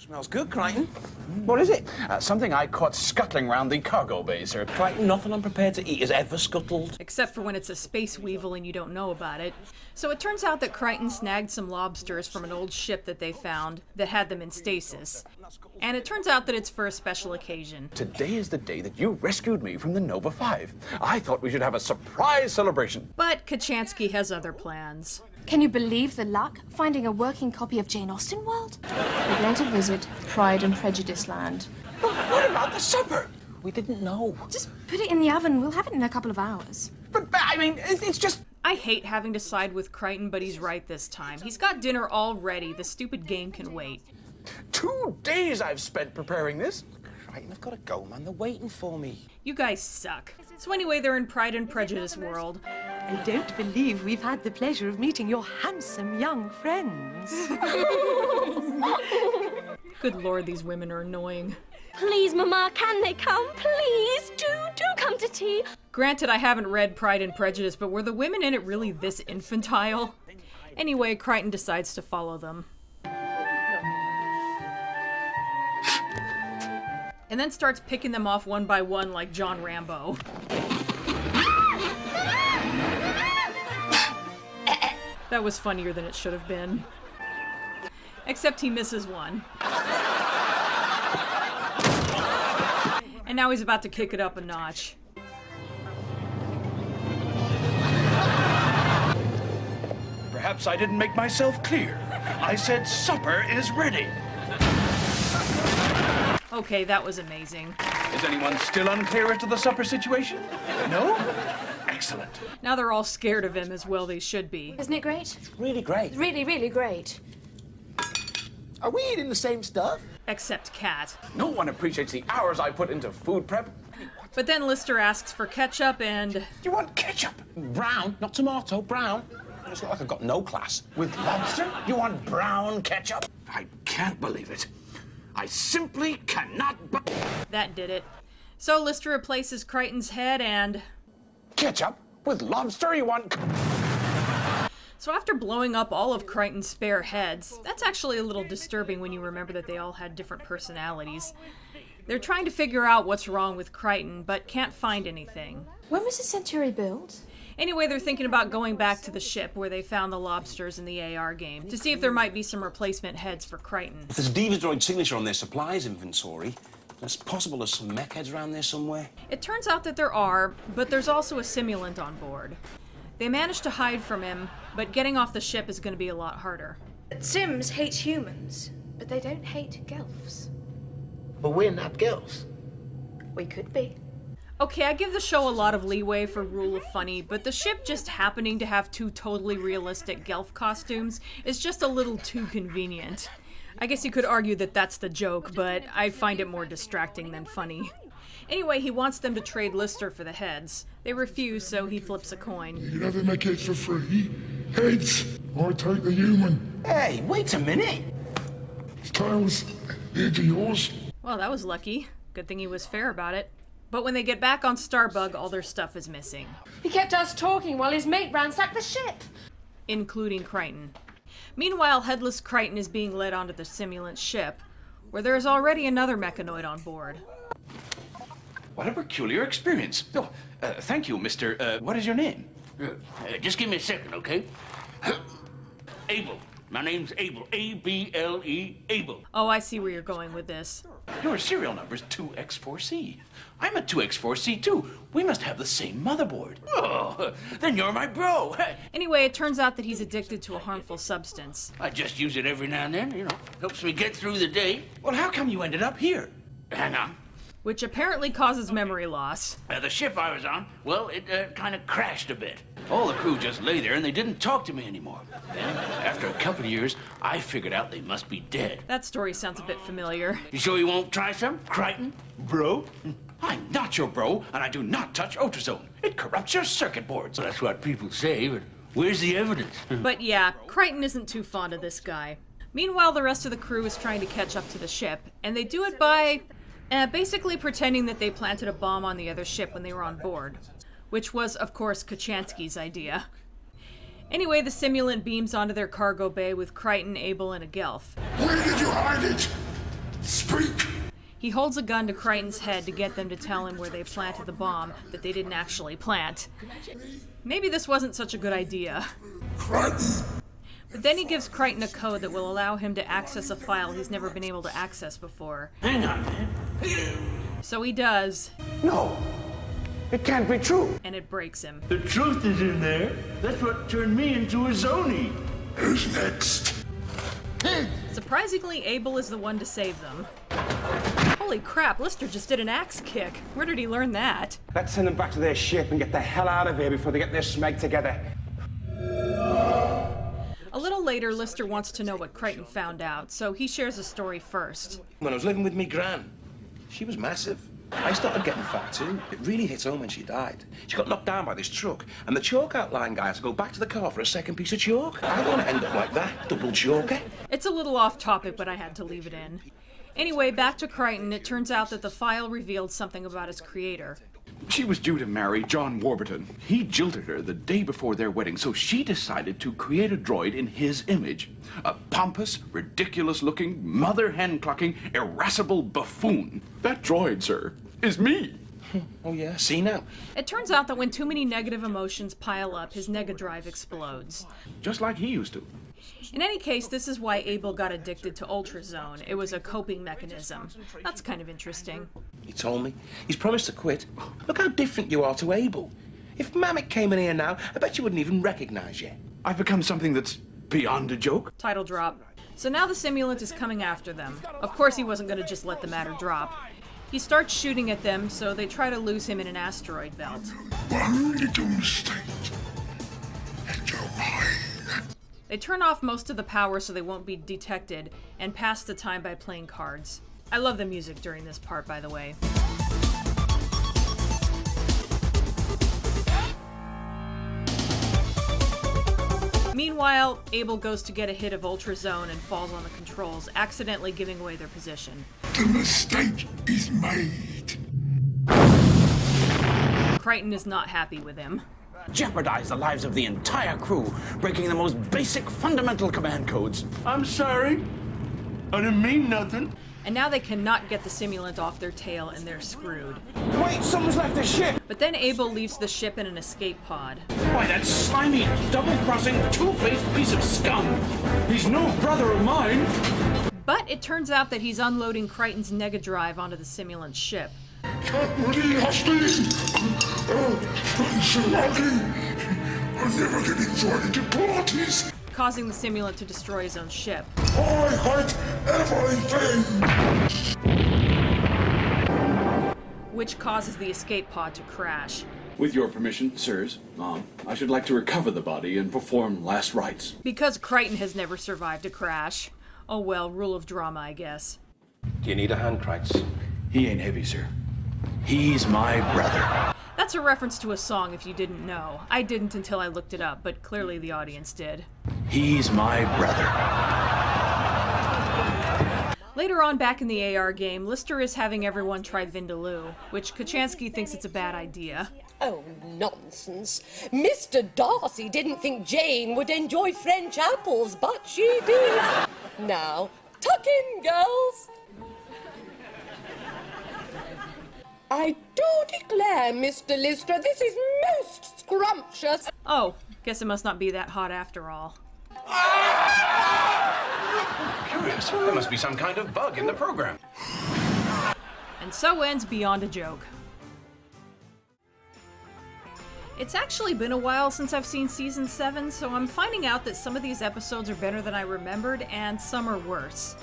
Smells good, Crichton. What is it? Something I caught scuttling round the cargo bay, sir. Crichton, nothing I'm prepared to eat is ever scuttled. Except for when it's a space weevil and you don't know about it. So it turns out that Kryten snagged some lobsters from an old ship that they found that had them in stasis. And it turns out that it's for a special occasion. Today is the day that you rescued me from the Nova 5. I thought we should have a surprise celebration. But Kachansky has other plans. Can you believe the luck? Finding a working copy of Jane Austen world? We're going to visit Pride and Prejudice Land. But what about the supper? We didn't know. Just put it in the oven. We'll have it in a couple of hours. But I mean, it's just... I hate having to side with Kryten, but he's right this time. He's got dinner all ready. The stupid game can wait. 2 days I've spent preparing this. Crichton, I've got to go, man. They're waiting for me. You guys suck. So anyway, they're in Pride and Prejudice world. I don't believe we've had the pleasure of meeting your handsome young friends. Good lord, these women are annoying. Please, Mama, can they come? Please, do come to tea. Granted, I haven't read Pride and Prejudice, but were the women in it really this infantile? Anyway, Kryten decides to follow them. And then starts picking them off one by one like John Rambo. That was funnier than it should have been. Except he misses one. And now he's about to kick it up a notch. Perhaps I didn't make myself clear. I said supper is ready. Okay, that was amazing. Is anyone still unclear as to the supper situation? No? Excellent. Now they're all scared of him, as well they should be. Isn't it great? Really great. Really, really great. Are we eating the same stuff? Except Kat. No one appreciates the hours I put into food prep. But then Lister asks for ketchup and... You want ketchup? Brown, not tomato, brown. It's not like I've got no class. With lobster? You want brown ketchup? I can't believe it. I simply cannot... That did it. So Lister replaces Kryten's head and... Ketchup? With lobster? You want... So after blowing up all of Kryten's spare heads, that's actually a little disturbing when you remember that they all had different personalities. They're trying to figure out what's wrong with Kryten, but can't find anything. When was the Century built? Anyway, they're thinking about going back to the ship where they found the lobsters in the AR game to see if there might be some replacement heads for Kryten. If there's a Diva-droid signature on their supplies inventory, it's possible there's some mech heads around there somewhere. It turns out that there are, but there's also a simulant on board. They managed to hide from him, but getting off the ship is going to be a lot harder. Sims hate humans, but they don't hate Gelfs. But we're not girls. We could be. Okay, I give the show a lot of leeway for rule of funny, but the ship just happening to have 2 totally realistic Gelf costumes is just a little too convenient. I guess you could argue that that's the joke, but I find it more distracting than funny. Anyway, he wants them to trade Lister for the heads. They refuse, so he flips a coin. You never make it for free. Heads, or take the human. Hey, wait a minute. Tails, into yours. Well, that was lucky. Good thing he was fair about it. But when they get back on Starbug, all their stuff is missing. He kept us talking while his mate ransacked the ship. Including Kryten. Meanwhile, headless Kryten is being led onto the simulant ship, where there is already another mechanoid on board. What a peculiar experience. Oh, thank you, Mr. What is your name? Just give me a second, okay? Abel. My name's Abel. A-B-L-E, Abel. Oh, I see where you're going with this. Your serial number's 2X4C. I'm a 2X4C too. We must have the same motherboard. Oh, then you're my bro. Anyway, it turns out that he's addicted to a harmful substance. I just use it every now and then, you know. Helps me get through the day. Well, how come you ended up here? Hang on. Which apparently causes memory loss. The ship I was on, well, it kind of crashed a bit. All the crew just lay there and they didn't talk to me anymore. Then, after a couple of years, I figured out they must be dead. That story sounds a bit familiar. You sure you won't try some, Crichton? Bro? I'm not your bro, and I do not touch Ultrazone. It corrupts your circuit boards. Well, that's what people say, but where's the evidence? But yeah, Kryten isn't too fond of this guy. Meanwhile, the rest of the crew is trying to catch up to the ship, and they do it by basically pretending that they planted a bomb on the other ship when they were on board. Which was, of course, Kachansky's idea. Anyway, the simulant beams onto their cargo bay with Kryten, Abel, and a Gelf. Where did you hide it? Speak! He holds a gun to Crichton's head to get them to tell him where they planted the bomb that they didn't actually plant. Maybe this wasn't such a good idea. Kryten! But then he gives Crichton a code that will allow him to access a file he's never been able to access before. Hang on, man. So he does, No, it can't be true. and it breaks him. The truth is in there. That's what turned me into a zony. Who's next? Surprisingly, Abel is the one to save them. Holy crap, Lister just did an axe kick. Where did he learn that? Let's send them back to their ship and get the hell out of here before they get their smeg together. A little later, Lister wants to know what Crichton found out, so he shares a story first. When I was living with me gran, she was massive. I started getting fat too. It really hit home when she died. She got knocked down by this truck, and the chalk outline guy had to go back to the car for a second piece of chalk. I don't want to end up like that, double chalker. It's a little off topic, but I had to leave it in. Anyway, back to Crichton, it turns out that the file revealed something about his creator. She was due to marry John Warburton. He jilted her the day before their wedding, so she decided to create a droid in his image. A pompous, ridiculous-looking, mother-hen-clucking, irascible buffoon. That droid, sir, is me. Oh yeah, see now? It turns out that when too many negative emotions pile up, his negadrive explodes. Just like he used to. In any case, this is why Abel got addicted to Ultrazone. It was a coping mechanism. That's kind of interesting. He told me. He's promised to quit. Look how different you are to Abel. If Mamet came in here now, I bet you wouldn't even recognize you. I've become something that's beyond a joke. Title drop. So now the simulant is coming after them. Of course he wasn't going to just let the matter drop. He starts shooting at them, so they try to lose him in an asteroid belt. One little mistake, and you're mine. They turn off most of the power so they won't be detected, and pass the time by playing cards. I love the music during this part, by the way. Meanwhile, Abel goes to get a hit of Ultrazone and falls on the controls, accidentally giving away their position. The mistake is made. Crichton is not happy with him. Jeopardize the lives of the entire crew, breaking the most basic fundamental command codes. I'm sorry. I didn't mean nothing. And now they cannot get the simulant off their tail and they're screwed. Wait, someone's left the ship! But then Abel leaves the ship in an escape pod. Why, that slimy, double-crossing, two-faced piece of scum! He's no brother of mine! But it turns out that he's unloading Crichton's negadrive onto the simulant ship. Somebody has me! I'm so lucky! I'm never getting invited to parties! Causing the simulant to destroy his own ship. I hate everything! Which causes the escape pod to crash. With your permission, sirs, Mom, I should like to recover the body and perform last rites. Because Crichton has never survived a crash. Oh well, rule of drama, I guess. Do you need a hand, Kryten? He ain't heavy, sir. He's my brother. That's a reference to a song if you didn't know. I didn't until I looked it up, but clearly the audience did. He's my brother. Later on back in the AR game, Lister is having everyone try Vindaloo, which Kachansky thinks it's a bad idea. Oh, nonsense. Mr. Darcy didn't think Jane would enjoy French apples, but she did. Now, tuck in, girls. I do declare, Mr. Lister, this is most scrumptious. Oh, guess it must not be that hot after all. Curious. There must be some kind of bug in the program. And so ends Beyond a Joke. It's actually been a while since I've seen Season 7, so I'm finding out that some of these episodes are better than I remembered, and some are worse.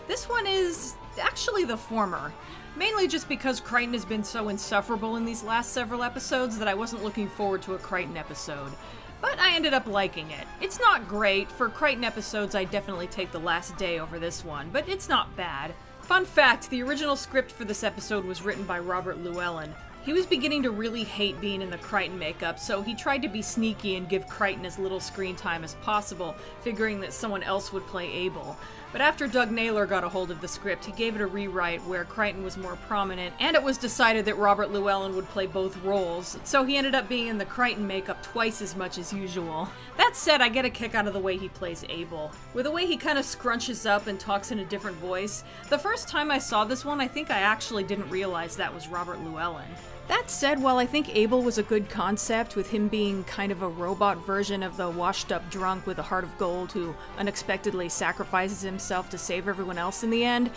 This one is actually the former. Mainly just because Crichton has been so insufferable in these last several episodes that I wasn't looking forward to a Crichton episode. But I ended up liking it. It's not great. For Crichton episodes, I definitely take The Last Day over this one, but it's not bad. Fun fact, the original script for this episode was written by Robert Llewellyn. He was beginning to really hate being in the Crichton makeup, so he tried to be sneaky and give Crichton as little screen time as possible, figuring that someone else would play Abel. But after Doug Naylor got a hold of the script, he gave it a rewrite where Crichton was more prominent, and it was decided that Robert Llewellyn would play both roles, so he ended up being in the Crichton makeup twice as much as usual. That said, I get a kick out of the way he plays Abel. With the way he kind of scrunches up and talks in a different voice, the first time I saw this one, I think I actually didn't realize that was Robert Llewellyn. That said, while I think Abel was a good concept, with him being kind of a robot version of the washed-up drunk with a heart of gold who unexpectedly sacrifices himself to save everyone else in the end,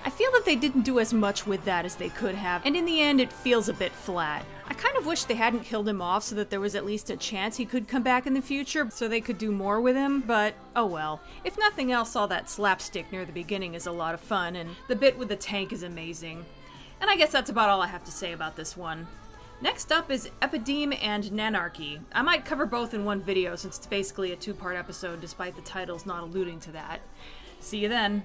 I feel that they didn't do as much with that as they could have, and in the end it feels a bit flat. I kind of wish they hadn't killed him off so that there was at least a chance he could come back in the future so they could do more with him, but oh well. If nothing else, all that slapstick near the beginning is a lot of fun, and the bit with the tank is amazing. And I guess that's about all I have to say about this one. Next up is Epideme and Nanarchy. I might cover both in one video since it's basically a two-part episode despite the titles not alluding to that. See you then.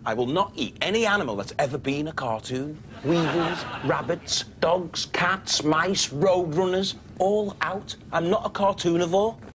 I will not eat any animal that's ever been a cartoon. Weevils, rabbits, dogs, cats, mice, road runners, all out. I'm not a cartoonivore.